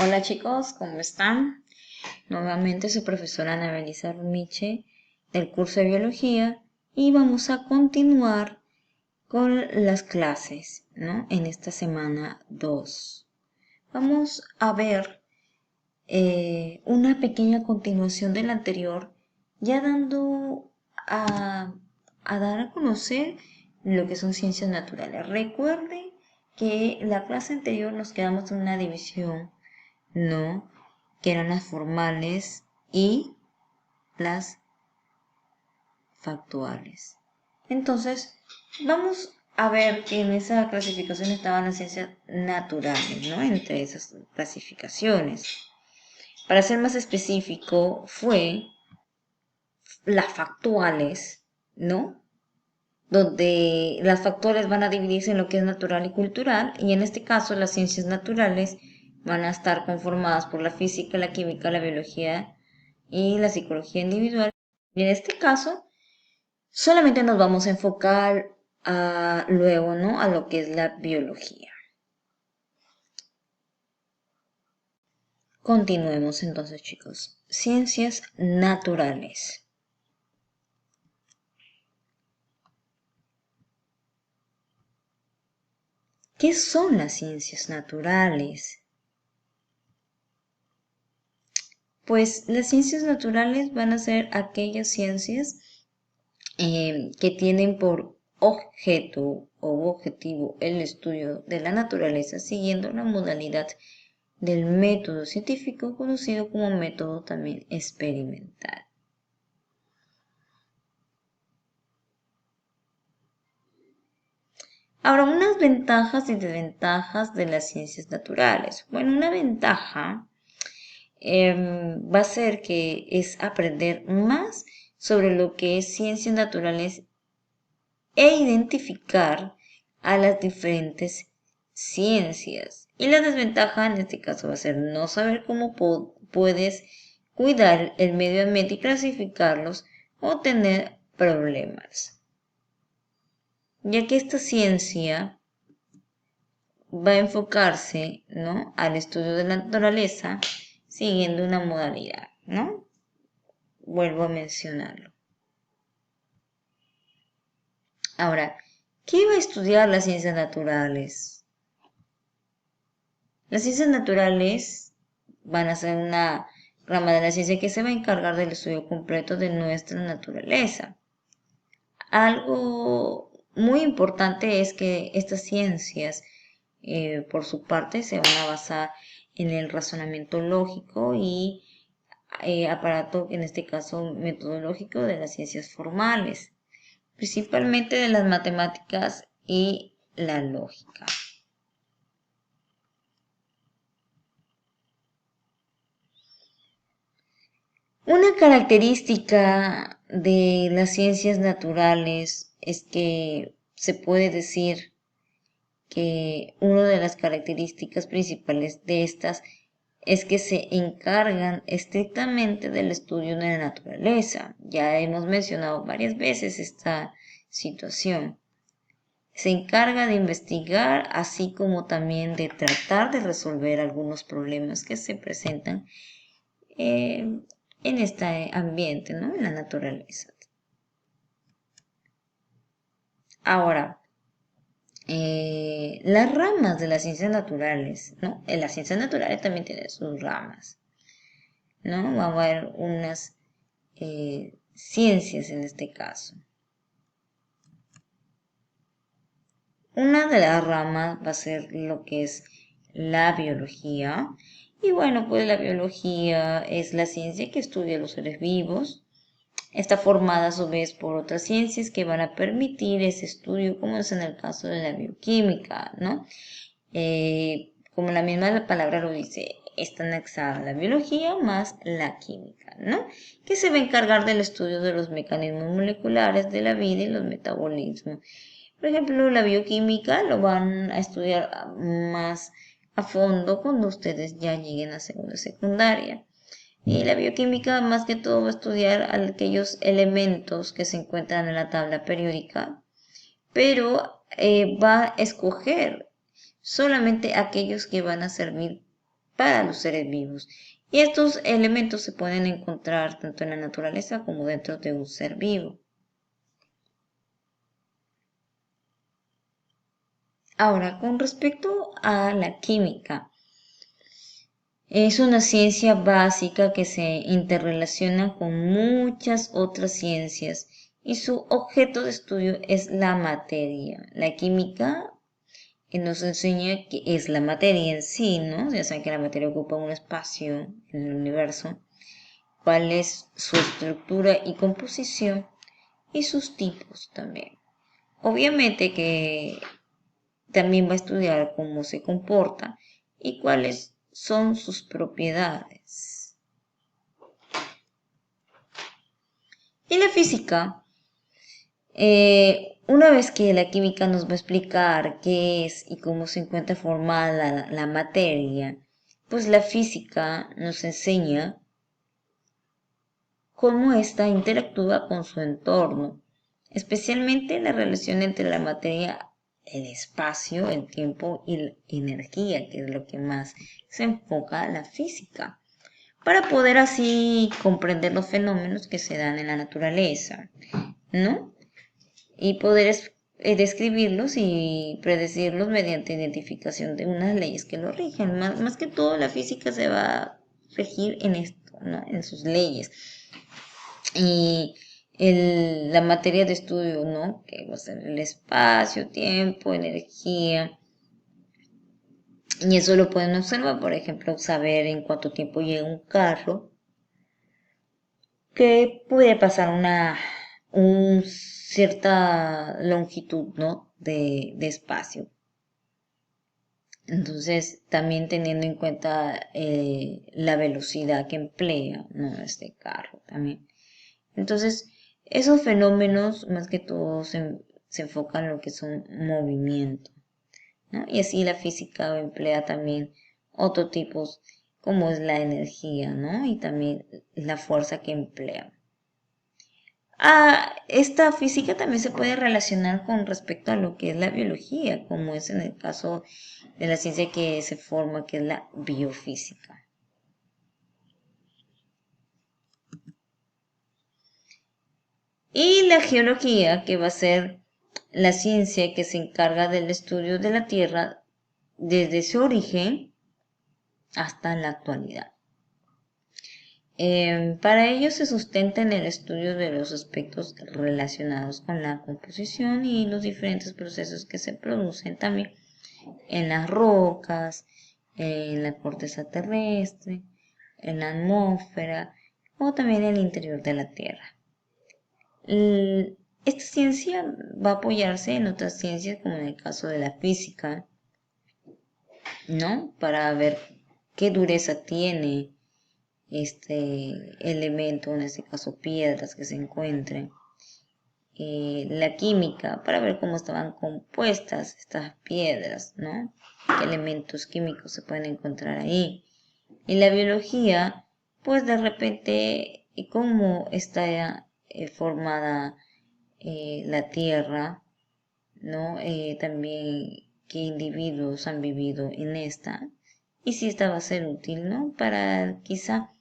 Hola chicos, ¿cómo están? Nuevamente su profesora Ana Belisa Rumiche del curso de biología y vamos a continuar con las clases, ¿no? En esta semana 2. Vamos a ver una pequeña continuación de la anterior, ya dando a dar a conocer lo que son ciencias naturales. Recuerden que la clase anterior nos quedamos en una división, ¿no? Que eran las formales y las factuales. Entonces, vamos a ver que en esa clasificación estaban las ciencias naturales, ¿no? Entre esas clasificaciones. Para ser más específico, fue las factuales, ¿no? Donde las factuales van a dividirse en lo que es natural y cultural, y en este caso las ciencias naturales van a estar conformadas por la física, la química, la biología y la psicología individual. Y en este caso, solamente nos vamos a enfocar luego, ¿no? A lo que es la biología. Continuemos entonces, chicos. Ciencias naturales. ¿Qué son las ciencias naturales? Pues las ciencias naturales van a ser aquellas ciencias que tienen por objeto o objetivo el estudio de la naturaleza siguiendo la modalidad del método científico conocido como método también experimental. Ahora, unas ventajas y desventajas de las ciencias naturales. Bueno, una ventaja va a ser que es aprender más sobre lo que es ciencias naturales e identificar a las diferentes ciencias. Y la desventaja en este caso va a ser no saber cómo puedes cuidar el medio ambiente y clasificarlos o tener problemas. Ya que esta ciencia va a enfocarse, ¿no?, al estudio de la naturaleza siguiendo una modalidad, ¿no? Vuelvo a mencionarlo. Ahora, ¿qué va a estudiar las ciencias naturales? Las ciencias naturales van a ser una rama de la ciencia que se va a encargar del estudio completo de nuestra naturaleza. Algo muy importante es que estas ciencias, por su parte, se van a basar en el razonamiento lógico y aparato, en este caso metodológico, de las ciencias formales, principalmente de las matemáticas y la lógica. Una característica de las ciencias naturales es que se puede decir que una de las características principales de estas es que se encargan estrictamente del estudio de la naturaleza. Ya hemos mencionado varias veces esta situación. Se encarga de investigar, así como también de tratar de resolver algunos problemas que se presentan en este ambiente, ¿no?, en la naturaleza. Ahora, las ramas de las ciencias naturales, ¿no? En las ciencias naturales también tienen sus ramas, ¿no? Vamos a ver unas ciencias en este caso. Una de las ramas va a ser lo que es la biología. Y bueno, pues la biología es la ciencia que estudia los seres vivos. Está formada a su vez por otras ciencias que van a permitir ese estudio, como es en el caso de la bioquímica, ¿no? Como la misma palabra lo dice, está anexada la biología más la química, ¿no? Que se va a encargar del estudio de los mecanismos moleculares de la vida y los metabolismos. Por ejemplo, la bioquímica lo van a estudiar más a fondo cuando ustedes ya lleguen a segundo y secundaria. Y la bioquímica más que todo va a estudiar aquellos elementos que se encuentran en la tabla periódica, pero va a escoger solamente aquellos que van a servir para los seres vivos. Y estos elementos se pueden encontrar tanto en la naturaleza como dentro de un ser vivo. Ahora, con respecto a la química, es una ciencia básica que se interrelaciona con muchas otras ciencias y su objeto de estudio es la materia. La química nos enseña qué es la materia en sí, ¿no? Ya saben que la materia ocupa un espacio en el universo, cuál es su estructura y composición y sus tipos también. Obviamente que también va a estudiar cómo se comporta y cuáles son sus propiedades. Y la física, una vez que la química nos va a explicar qué es y cómo se encuentra formada la materia, pues la física nos enseña cómo ésta interactúa con su entorno, especialmente la relación entre la materia, el espacio, el tiempo y la energía, que es lo que más se enfoca la física, para poder así comprender los fenómenos que se dan en la naturaleza, ¿no? Y poder describirlos y predecirlos mediante identificación de unas leyes que lo rigen. Más que todo, la física se va a regir en esto, ¿no? En sus leyes. Y la materia de estudio, ¿no? Que va a ser el espacio, tiempo, energía. Y eso lo pueden observar, por ejemplo, saber en cuánto tiempo llega un carro, que puede pasar una cierta longitud, ¿no? de espacio. Entonces, también teniendo en cuenta la velocidad que emplea, ¿no? Este carro también. Entonces, esos fenómenos más que todo se enfocan en lo que son movimientos, ¿no? Y así la física emplea también otros tipos como es la energía, ¿no? Y también la fuerza que emplea. Esta física también se puede relacionar con respecto a lo que es la biología, como es en el caso de la ciencia que se forma, que es la biofísica. Y la geología, que va a ser la ciencia que se encarga del estudio de la Tierra desde su origen hasta la actualidad. Para ello se sustenta en el estudio de los aspectos relacionados con la composición y los diferentes procesos que se producen también en las rocas, en la corteza terrestre, en la atmósfera o también en el interior de la Tierra. Esta ciencia va a apoyarse en otras ciencias como en el caso de la física, ¿no? Para ver qué dureza tiene este elemento, en este caso piedras que se encuentren. La química, para ver cómo estaban compuestas estas piedras, ¿no? Qué elementos químicos se pueden encontrar ahí. Y la biología, pues de repente, cómo está formada la Tierra, ¿no? También qué individuos han vivido en esta y si esta va a ser útil, ¿no? Para quizá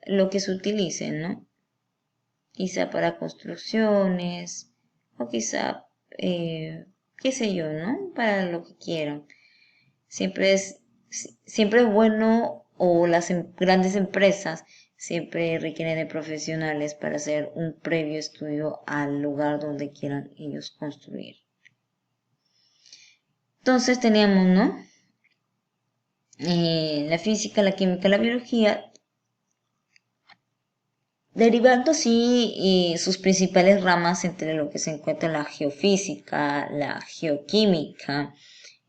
lo que se utilice, ¿no? Quizá para construcciones o quizá, qué sé yo, ¿no? Para lo que quieran. Siempre siempre es bueno o las grandes empresas siempre requieren de profesionales para hacer un previo estudio al lugar donde quieran ellos construir. Entonces teníamos, ¿no? La física, la química, la biología, derivando así sus principales ramas entre lo que se encuentra la geofísica, la geoquímica,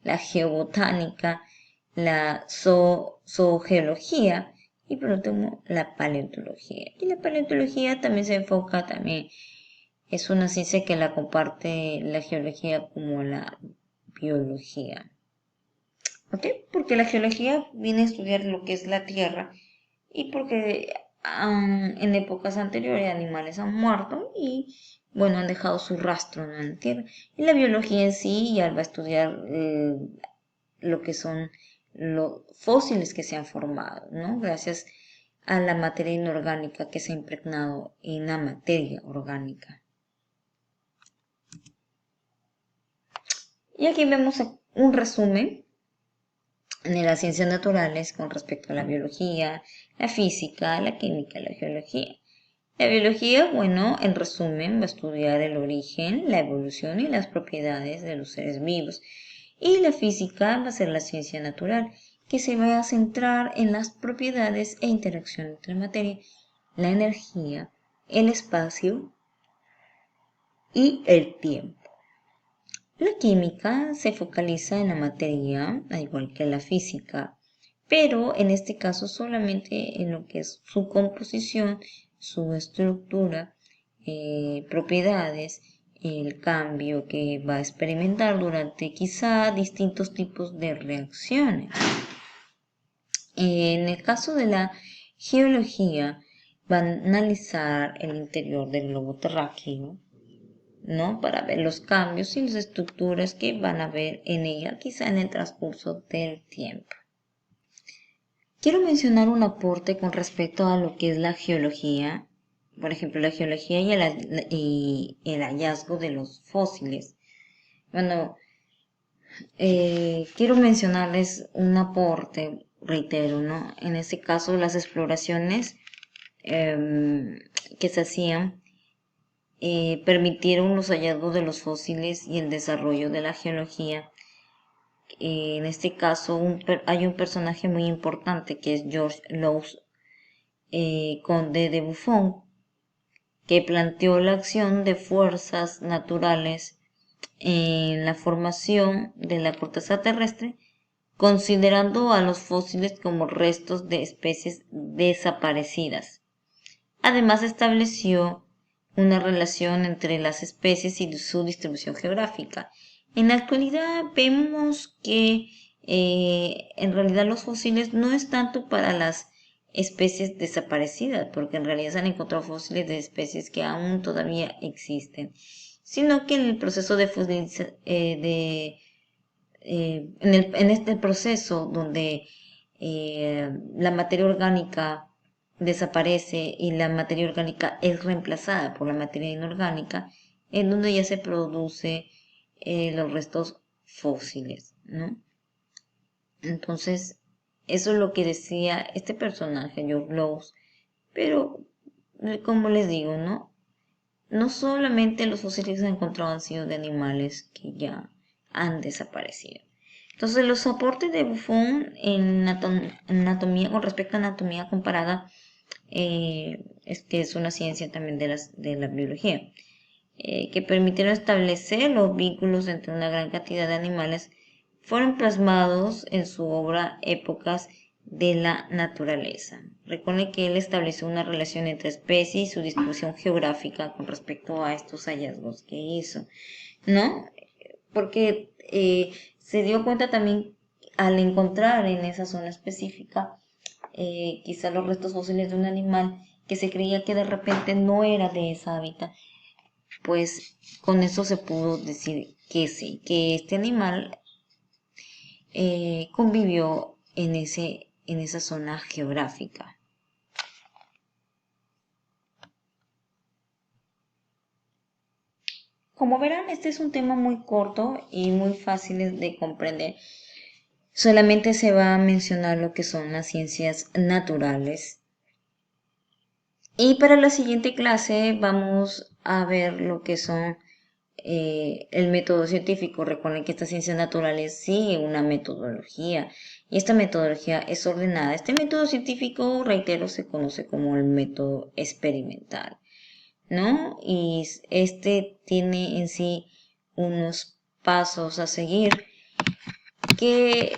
la geobotánica, la zoogeología y por último la paleontología. Y la paleontología también se enfoca, también es una ciencia que la comparte la geología como la biología. ¿Ok? Porque la geología viene a estudiar lo que es la Tierra y porque en épocas anteriores animales han muerto y bueno, han dejado su rastro en la Tierra. Y la biología en sí ya va a estudiar lo que son los fósiles que se han formado, ¿no? Gracias a la materia inorgánica que se ha impregnado en la materia orgánica. Y aquí vemos un resumen de las ciencias naturales con respecto a la biología, la física, la química, la geología. La biología, bueno, en resumen, va a estudiar el origen, la evolución y las propiedades de los seres vivos. Y la física va a ser la ciencia natural, que se va a centrar en las propiedades e interacción entre materia, la energía, el espacio y el tiempo. La química se focaliza en la materia, al igual que la física, pero en este caso solamente en lo que es su composición, su estructura, propiedades, el cambio que va a experimentar durante quizá distintos tipos de reacciones. En el caso de la geología, va a analizar el interior del globo terráqueo, ¿no? Para ver los cambios y las estructuras que van a ver en ella, quizá en el transcurso del tiempo. Quiero mencionar un aporte con respecto a lo que es la geología, por ejemplo, la geología y el hallazgo de los fósiles. Bueno, quiero mencionarles un aporte, reitero, ¿no? En este caso, las exploraciones que se hacían permitieron los hallazgos de los fósiles y el desarrollo de la geología. En este caso hay un personaje muy importante que es George Lows, conde de Buffon, que planteó la acción de fuerzas naturales en la formación de la corteza terrestre, considerando a los fósiles como restos de especies desaparecidas. Además, estableció una relación entre las especies y su distribución geográfica. En la actualidad vemos que en realidad los fósiles no es tanto para las especies desaparecidas, porque en realidad se han encontrado fósiles de especies que aún todavía existen, sino que en el proceso de fosilización, en este proceso donde la materia orgánica desaparece y la materia orgánica es reemplazada por la materia inorgánica, en donde ya se produce los restos fósiles, ¿no? Entonces, eso es lo que decía este personaje, George Lows, pero como les digo, ¿no? No solamente los fósiles que se han encontrado han sido de animales que ya han desaparecido. Entonces, los aportes de Buffon en anatomía, con respecto a anatomía comparada, es que es una ciencia también de la biología, que permitieron establecer los vínculos entre una gran cantidad de animales, fueron plasmados en su obra Épocas de la Naturaleza. Recuerden que él estableció una relación entre especies y su distribución geográfica con respecto a estos hallazgos que hizo, ¿no? Porque se dio cuenta también al encontrar en esa zona específica quizá los restos fósiles de un animal que se creía que de repente no era de esa hábitat, pues con eso se pudo decir que sí, que este animal convivió en esa zona geográfica. Como verán, este es un tema muy corto y muy fácil de comprender. Solamente se va a mencionar lo que son las ciencias naturales. Y para la siguiente clase vamos a ver lo que son el método científico. Recuerden que estas ciencias naturales sigue una metodología y esta metodología es ordenada. Este método científico, reitero, se conoce como el método experimental, ¿no? Y este tiene en sí unos pasos a seguir que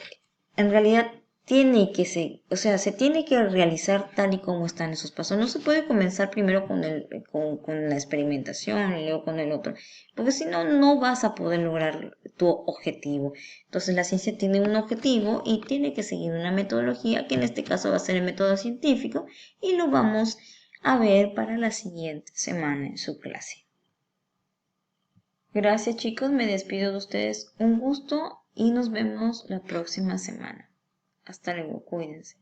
en realidad tiene que se tiene que realizar tal y como están esos pasos. No se puede comenzar primero con la experimentación y luego con el otro, porque si no, no vas a poder lograr tu objetivo. Entonces la ciencia tiene un objetivo y tiene que seguir una metodología, que en este caso va a ser el método científico, y lo vamos a ver para la siguiente semana en su clase. Gracias chicos, me despido de ustedes. Un gusto y nos vemos la próxima semana. Hasta luego, cuídense.